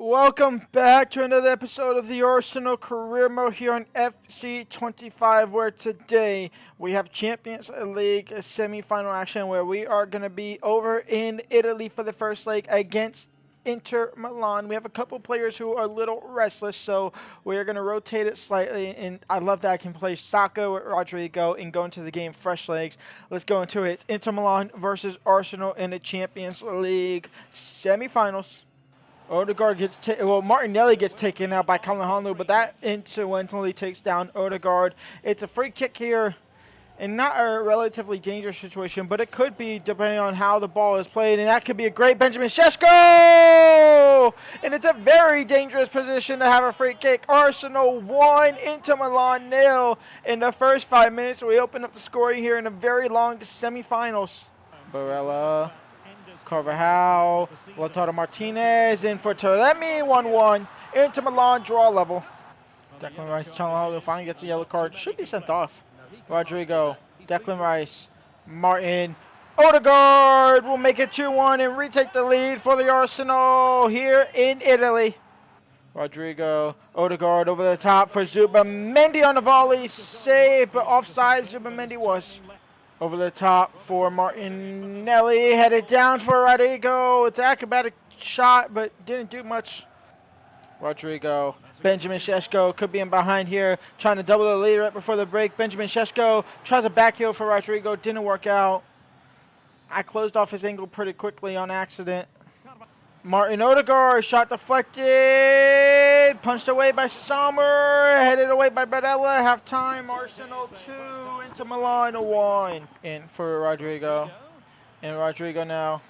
Welcome back to another episode of the Arsenal Career Mode here on FC25, where today we have Champions League semi-final action where we are going to be over in Italy for the first leg against Inter Milan. We have a couple players who are a little restless, so we're going to rotate it slightly, and I love that I can play Saka with Rodrigo and go into the game fresh legs. Let's go into it. Inter Milan versus Arsenal in the Champions League semi-finals. Odegaard gets Martinelli gets taken out by Calhanoglu, but that incidentally takes down Odegaard. It's a free kick here, and not a relatively dangerous situation, but it could be depending on how the ball is played, and that could be a great Benjamin Sesko! And it's a very dangerous position to have a free kick. Arsenal 1, Inter Milan 0. In the first 5 minutes, we open up the scoring here in a very long semifinals. Barella. Carvajal, Lautaro Martinez, in for Taremi, 1-1. Inter Milan draw level. Declan Rice, Calhanoglu finally gets a yellow card. Should be sent off. Rodrigo, Declan Rice, Martin, Odegaard will make it 2-1 and retake the lead for the Arsenal here in Italy. Rodrigo, Odegaard over the top for Zubamendi on the volley. Save, but offside Zubamendi was. Over the top for Martinelli, headed down for Rodrigo. It's an acrobatic shot, but didn't do much. Rodrigo, Benjamin Sesko could be in behind here, trying to double the lead right before the break. Benjamin Sesko tries a back heel for Rodrigo, didn't work out. I closed off his angle pretty quickly on accident. Martin Odegaard, shot deflected, punched away by Sommer, headed away by Barella. Halftime, Arsenal 2, Inter Milan 1. In for Rodrigo, and Rodrigo now.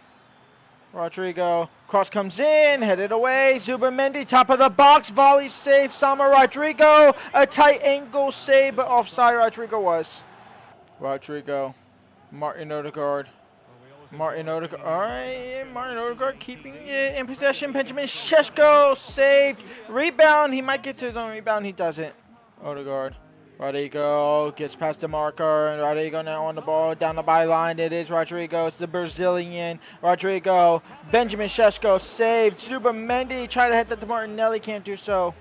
Rodrigo, cross comes in, headed away. Zubamendi, top of the box, volley save. Sommer, Rodrigo, a tight angle save, but offside Rodrigo was. Rodrigo, Martin Odegaard. Martin Odegaard, all right, Martin Odegaard keeping it in possession. Benjamin Sesko saved. Rebound, he might get to his own rebound, he doesn't. Odegaard, Rodrigo gets past the marker, and Rodrigo now on the ball, down the byline. It is Rodrigo, it's the Brazilian. Rodrigo, Benjamin Sesko saved. Zubamendi trying to hit that to Martinelli, can't do so.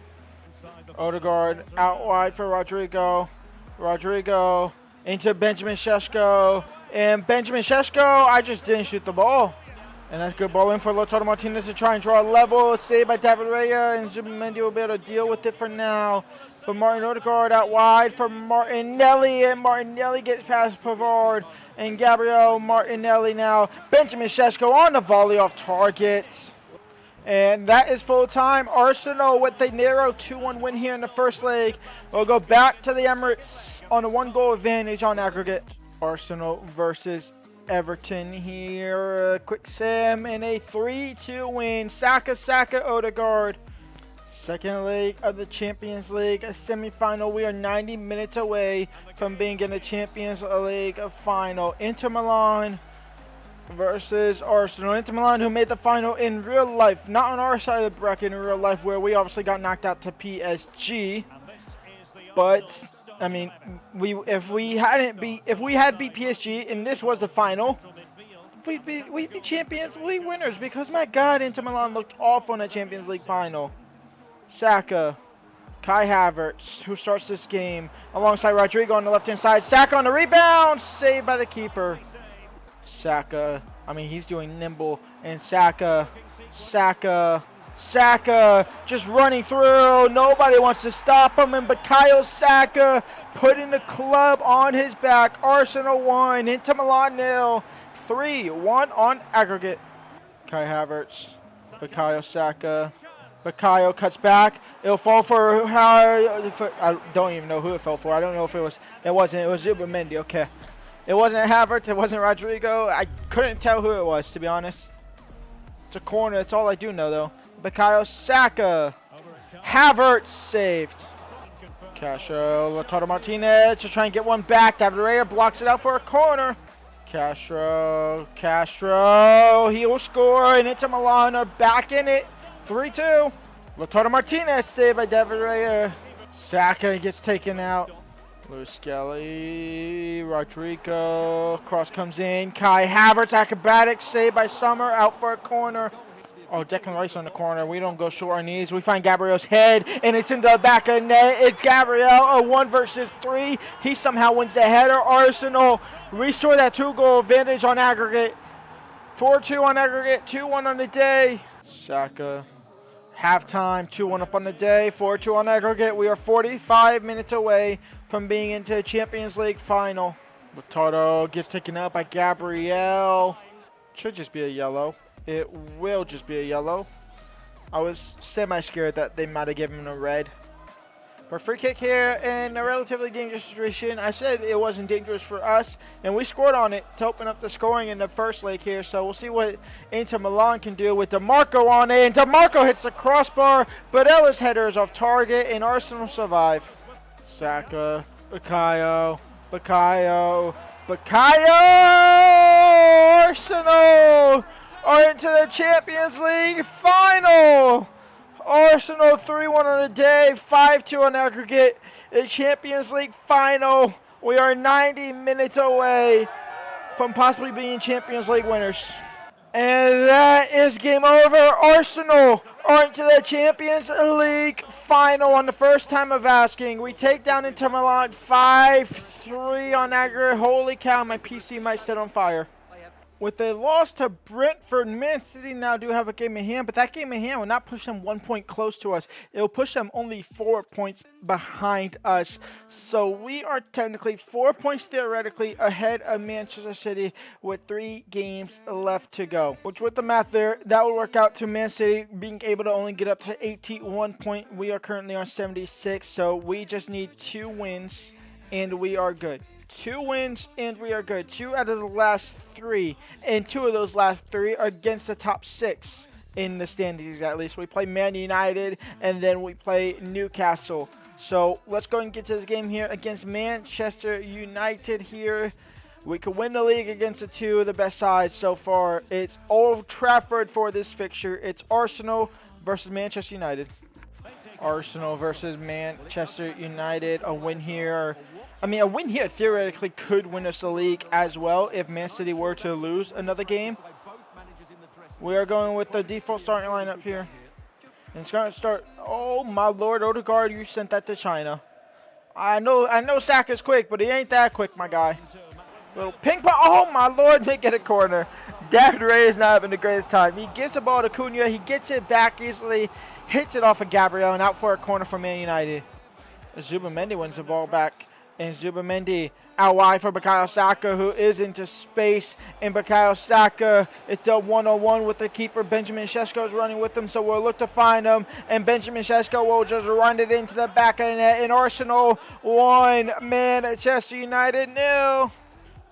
Odegaard out wide for Rodrigo. Rodrigo into Benjamin Sesko. And Benjamin Sesko, I just didn't shoot the ball. And that's good ball in for Lautaro Martinez to try and draw a level. Saved by David Raya, and Zubamendi will be able to deal with it for now. But Martin Odegaard out wide for Martinelli, and Martinelli gets past Pavard. And Gabriel Martinelli now. Benjamin Sesko on the volley off target. And that is full time. Arsenal with a narrow 2-1 win here in the first leg. We'll go back to the Emirates on a 1-goal advantage on aggregate. Arsenal versus Everton here. Quick sim and a 3-2 win. Saka, Odegaard. Second leg of the Champions League semi-final. We are 90 minutes away from being in the Champions League final. Inter Milan versus Arsenal. Inter Milan, who made the final in real life, not on our side of the bracket in real life, where we obviously got knocked out to PSG. But I mean, if we had beat PSG and this was the final, we'd be Champions League winners, because my God, Inter Milan looked awful in the Champions League final. Saka, Kai Havertz, who starts this game alongside Rodrigo on the left-hand side. Saka on the rebound, saved by the keeper. Saka, I mean, he's doing nimble, and Saka just running through. Nobody wants to stop him. And Bukayo Saka putting the club on his back. Arsenal 1, Inter Milan 0. 3-1 on aggregate. Kai Havertz, Bukayo Saka. Bukayo cuts back. It'll fall for I don't even know who it fell for. I don't know if it was Zubamendi. Okay. It wasn't Havertz. It wasn't Rodrigo. I couldn't tell who it was, to be honest. It's a corner. That's all I do know, though. Bukayo Saka. Havertz saved. Castro, Lautaro Martinez to try and get one back. David Raya blocks it out for a corner. Castro, he will score, and Inter Milan are back in it. 3-2. Lautaro Martinez saved by David Raya. Saka gets taken out. Lewis Skelly, Rodrigo, cross comes in. Kai Havertz, acrobatic save by Sommer, out for a corner. Oh, Declan Rice on the corner. We don't go short on these. We find Gabriel's head, and it's in the back of the net. It's Gabriel, a 1 versus 3. He somehow wins the header. Arsenal restore that 2-goal advantage on aggregate. 4-2 on aggregate, 2-1 on the day. Saka, halftime, 2-1 up on the day, 4-2 on aggregate. We are 45 minutes away from being into the Champions League final. Lautaro gets taken out by Gabriel. Should just be a yellow. It will just be a yellow. I was semi-scared that they might have given him a red. But free kick here in a relatively dangerous situation. I said it wasn't dangerous for us, and we scored on it to open up the scoring in the first leg here. So we'll see what Inter Milan can do with DeMarco on it. And DeMarco hits the crossbar, but Ella's header is off target, and Arsenal survive. Saka, Bukayo, Arsenal are into the Champions League final. Arsenal 3-1 on the day, 5-2 on aggregate. The Champions League final. We are 90 minutes away from possibly being Champions League winners. And that is game over. Arsenal are into the Champions League final on the first time of asking. We take down Inter Milan 5-3 on aggregate. Holy cow, my PC might set on fire. With a loss to Brentford, Man City now do have a game in hand, but that game in hand will not push them 1 point close to us. It will push them only 4 points behind us. So we are technically 4 points theoretically ahead of Manchester City with 3 games left to go. Which with the math there, that will work out to Man City being able to only get up to 81 points. We are currently on 76, so we just need 2 wins and we are good. 2 wins and we are good. 2 out of the last 3, and 2 of those last 3 are against the top 6 in the standings at least. We play Man United and then we play Newcastle. So let's go and get to this game here against Manchester United here. We could win the league against the 2 of the best sides so far. It's Old Trafford for this fixture. It's Arsenal versus Manchester United. Arsenal versus Manchester United. A win here. A win here theoretically could win us the league as well if Man City were to lose another game. We are going with the default starting lineup here. And it's going to start. Oh, my Lord, Odegaard, you sent that to China. I know Saka's quick, but he ain't that quick, my guy. Little ping pong. Oh, my Lord, they get a corner. David Ray is not having the greatest time. He gives the ball to Cunha. He gets it back easily, hits it off of Gabriel, and out for a corner for Man United. Zubamendi wins the ball back. And Zubamendi out wide for Bukayo Saka, who is into space. And Bukayo Saka, it's a one-on-one with the keeper. Benjamin Sesko is running with him, so we'll look to find him. And Benjamin Sesko will just run it into the back of the net. And Arsenal 1, Manchester United 0.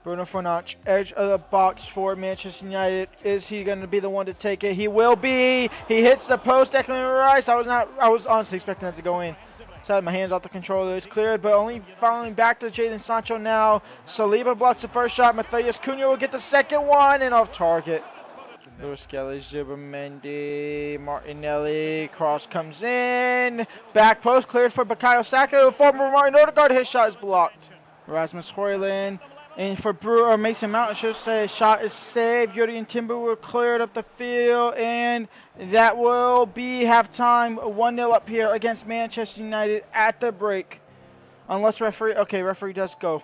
Bruno Fernandes, edge of the box for Manchester United. Is he going to be the one to take it? He will be. He hits the post. Declan Rice. I was honestly expecting that to go in. So I had my hands off the controller. It's cleared, but only falling back to Jadon Sancho now. Saliba blocks the first shot. Matheus Cunha will get the second one and off target. Lewis Kelly, Zubamendi, Martinelli. Cross comes in. Back post cleared for Bukayo Saka. Former Martin Odegaard. His shot is blocked. Rasmus Højlund. And for Mason Mount, I should say, shot is saved. Jurrien Timber will clear it up the field, and that will be halftime. 1-0 up here against Manchester United at the break. Unless referee, okay, referee does go.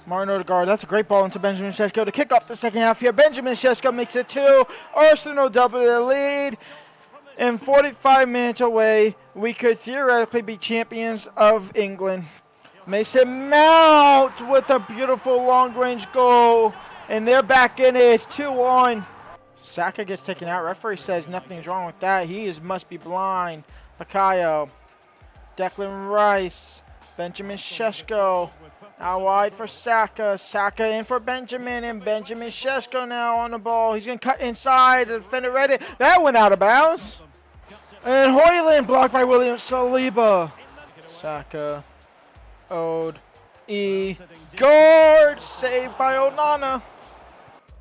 Martin Odegaard, that's a great ball into Benjamin Sesko to kick off the second half here. Benjamin Sesko makes it 2. Arsenal double the lead. And 45 minutes away, we could theoretically be champions of England. Mason Mount with a beautiful long-range goal. And they're back in it. It's 2-1. Saka gets taken out. Referee says nothing's wrong with that. He must be blind. Bukayo. Declan Rice. Benjamin Sesko. Out wide for Saka. Saka in for Benjamin. And Benjamin Sesko now on the ball. He's going to cut inside. The defender read it. That went out of bounds. And Højlund blocked by William Saliba. Saka. Odegaard saved by Onana.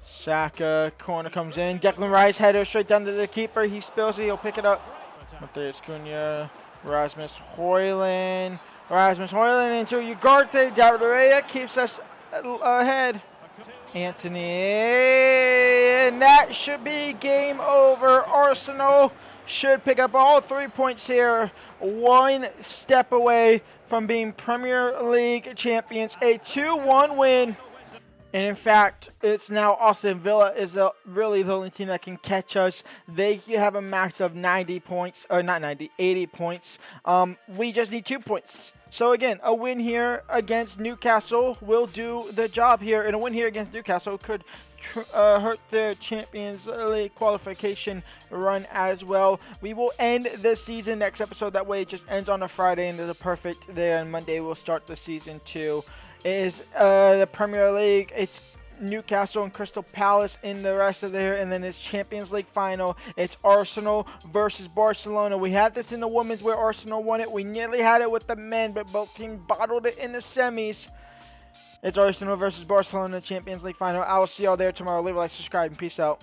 Saka, corner comes in. Declan Rice header straight down to the keeper. He spills it. He'll pick it up. Matheus Cunha. Rasmus Højlund. Rasmus Højlund into Ugarte. David Raya keeps us ahead. Anthony, and that should be game over. Arsenal should pick up all 3 points here, one step away from being Premier League champions. A 2-1 win. And in fact, it's now Aston Villa is really the only team that can catch us. They have a max of 90 points, or not 90, 80 points. We just need 2 points. So again, a win here against Newcastle will do the job here. And a win here against Newcastle could hurt the Champions League qualification run as well. We will end the season next episode. That way it just ends on a Friday and there's a perfect day. On Monday we'll start the season 2. Is the Premier League. It's Newcastle and Crystal Palace in the rest of there, and then it's Champions League final. It's Arsenal versus Barcelona. We had this in the women's where Arsenal won it. We nearly had it with the men, but both teams bottled it in the semis. It's Arsenal versus Barcelona Champions League final. I will see y'all there tomorrow. Leave a like, subscribe, and peace out.